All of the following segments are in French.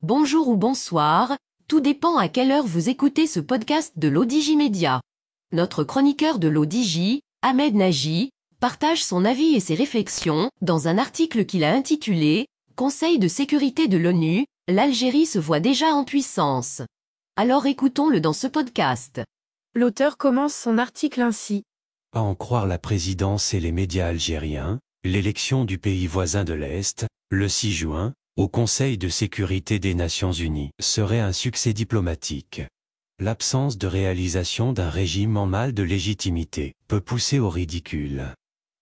Bonjour ou bonsoir, tout dépend à quelle heure vous écoutez ce podcast de l'ODJ Média. Notre chroniqueur de l'ODJ, Ahmed Nagy, partage son avis et ses réflexions dans un article qu'il a intitulé « Conseil de sécurité de l'ONU, l'Algérie se voit déjà en puissance ». Alors écoutons-le dans ce podcast. L'auteur commence son article ainsi. À en croire la présidence et les médias algériens, l'élection du pays voisin de l'Est, le 6 juin, au Conseil de sécurité des Nations Unies, serait un succès diplomatique. L'absence de réalisation d'un régime en mal de légitimité peut pousser au ridicule.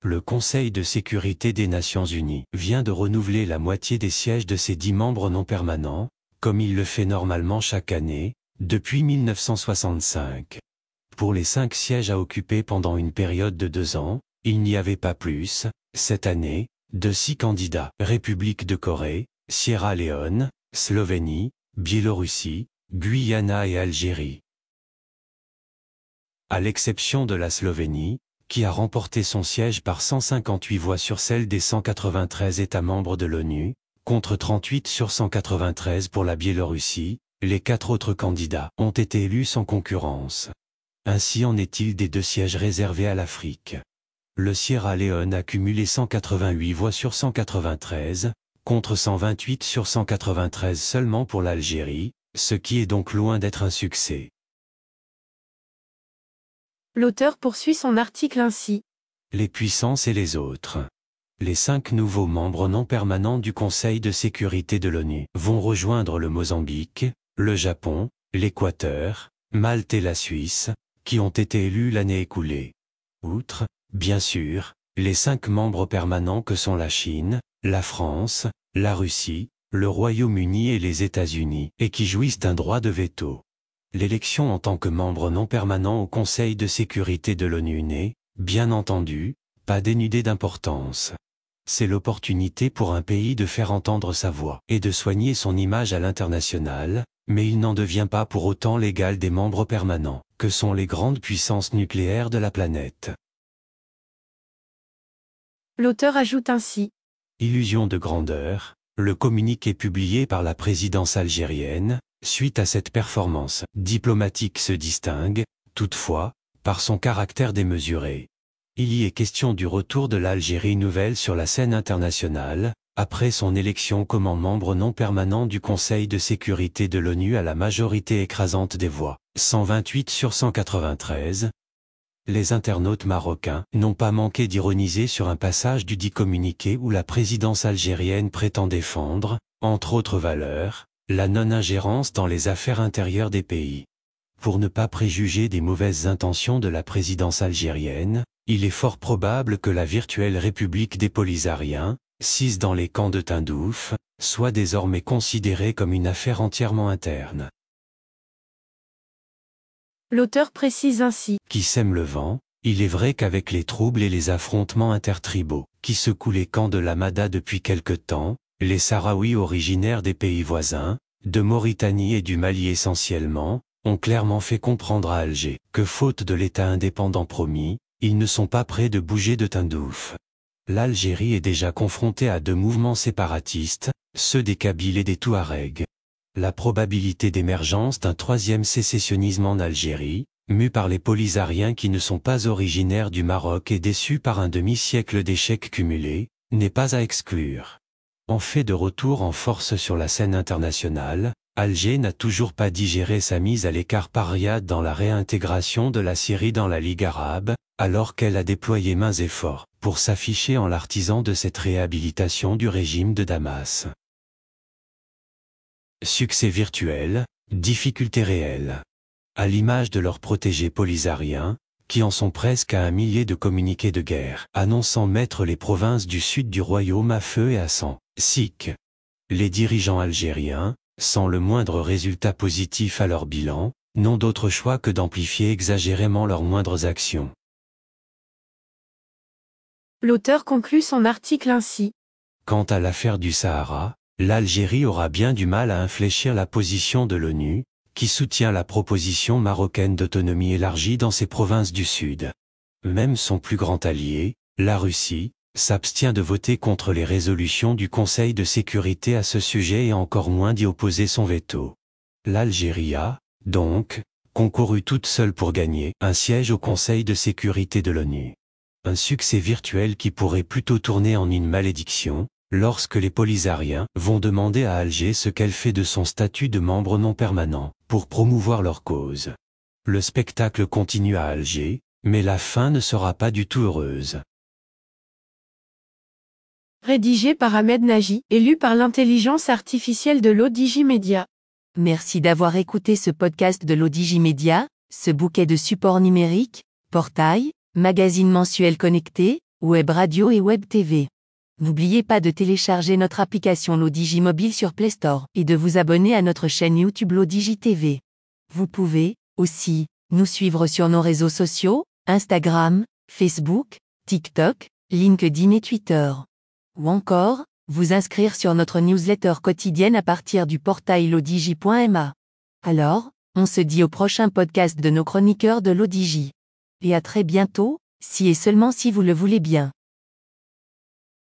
Le Conseil de sécurité des Nations Unies vient de renouveler la moitié des sièges de ses 10 membres non permanents, comme il le fait normalement chaque année, depuis 1965. Pour les 5 sièges à occuper pendant une période de 2 ans, il n'y avait pas plus, cette année, de 6 candidats. République de Corée, Sierra Leone, Slovénie, Biélorussie, Guyana et Algérie. À l'exception de la Slovénie, qui a remporté son siège par 158 voix sur celle des 193 États membres de l'ONU, contre 38 sur 193 pour la Biélorussie, les 4 autres candidats ont été élus sans concurrence. Ainsi en est-il des 2 sièges réservés à l'Afrique. Le Sierra Leone a cumulé 188 voix sur 193, contre 128 sur 193 seulement pour l'Algérie, ce qui est donc loin d'être un succès. L'auteur poursuit son article ainsi. Les puissances et les autres. Les 5 nouveaux membres non permanents du Conseil de sécurité de l'ONU vont rejoindre le Mozambique, le Japon, l'Équateur, Malte et la Suisse, qui ont été élus l'année écoulée. Outre, bien sûr, les 5 membres permanents que sont la Chine, la France, la Russie, le Royaume-Uni et les États-Unis, et qui jouissent d'un droit de veto. L'élection en tant que membre non permanent au Conseil de sécurité de l'ONU n'est, bien entendu, pas dénudée d'importance. C'est l'opportunité pour un pays de faire entendre sa voix et de soigner son image à l'international, mais il n'en devient pas pour autant l'égal des membres permanents, que sont les grandes puissances nucléaires de la planète. L'auteur ajoute ainsi. Illusion de grandeur, le communiqué publié par la présidence algérienne, suite à cette performance diplomatique se distingue, toutefois, par son caractère démesuré. Il y est question du retour de l'Algérie nouvelle sur la scène internationale, après son élection comme membre non permanent du Conseil de sécurité de l'ONU à la majorité écrasante des voix, 128 sur 193. Les internautes marocains n'ont pas manqué d'ironiser sur un passage du dit communiqué où la présidence algérienne prétend défendre, entre autres valeurs, la non-ingérence dans les affaires intérieures des pays. Pour ne pas préjuger des mauvaises intentions de la présidence algérienne, il est fort probable que la virtuelle République des Polisariens, sise dans les camps de Tindouf, soit désormais considérée comme une affaire entièrement interne. L'auteur précise ainsi. Qui sème le vent, il est vrai qu'avec les troubles et les affrontements intertribaux, qui secouent les camps de la Mada depuis quelque temps, les Sahraouis originaires des pays voisins, de Mauritanie et du Mali essentiellement, ont clairement fait comprendre à Alger que faute de l'État indépendant promis, ils ne sont pas prêts de bouger de Tindouf. L'Algérie est déjà confrontée à 2 mouvements séparatistes, ceux des Kabyles et des Touaregs. La probabilité d'émergence d'un 3e sécessionnisme en Algérie, mu par les Polisariens qui ne sont pas originaires du Maroc et déçus par un demi-siècle d'échecs cumulés, n'est pas à exclure. En fait de retour en force sur la scène internationale, Alger n'a toujours pas digéré sa mise à l'écart par Riyad dans la réintégration de la Syrie dans la Ligue arabe, alors qu'elle a déployé mains et efforts pour s'afficher en l'artisan de cette réhabilitation du régime de Damas. Succès virtuel, difficultés réelles. À l'image de leurs protégés polisariens, qui en sont presque à 1 millier de communiqués de guerre, annonçant mettre les provinces du sud du royaume à feu et à sang. SIC. Les dirigeants algériens, sans le moindre résultat positif à leur bilan, n'ont d'autre choix que d'amplifier exagérément leurs moindres actions. L'auteur conclut son article ainsi. Quant à l'affaire du Sahara, l'Algérie aura bien du mal à infléchir la position de l'ONU, qui soutient la proposition marocaine d'autonomie élargie dans ses provinces du Sud. Même son plus grand allié, la Russie, s'abstient de voter contre les résolutions du Conseil de sécurité à ce sujet et encore moins d'y opposer son veto. L'Algérie a, donc, concouru toute seule pour gagner un siège au Conseil de sécurité de l'ONU. Un succès virtuel qui pourrait plutôt tourner en une malédiction, lorsque les Polisariens vont demander à Alger ce qu'elle fait de son statut de membre non permanent, pour promouvoir leur cause. Le spectacle continue à Alger, mais la fin ne sera pas du tout heureuse. Rédigé par Ahmed Nagy et lu par l'intelligence artificielle de l'ODJ Media. Merci d'avoir écouté ce podcast de l'ODJ Media, ce bouquet de supports numériques, portail, magazine mensuel connecté, web radio et web TV. N'oubliez pas de télécharger notre application l'ODJ Mobile sur Play Store et de vous abonner à notre chaîne YouTube l'ODJ TV. Vous pouvez, aussi, nous suivre sur nos réseaux sociaux, Instagram, Facebook, TikTok, LinkedIn et Twitter. Ou encore, vous inscrire sur notre newsletter quotidienne à partir du portail l'odj.ma. Alors, on se dit au prochain podcast de nos chroniqueurs de l'ODJ. Et à très bientôt, si et seulement si vous le voulez bien.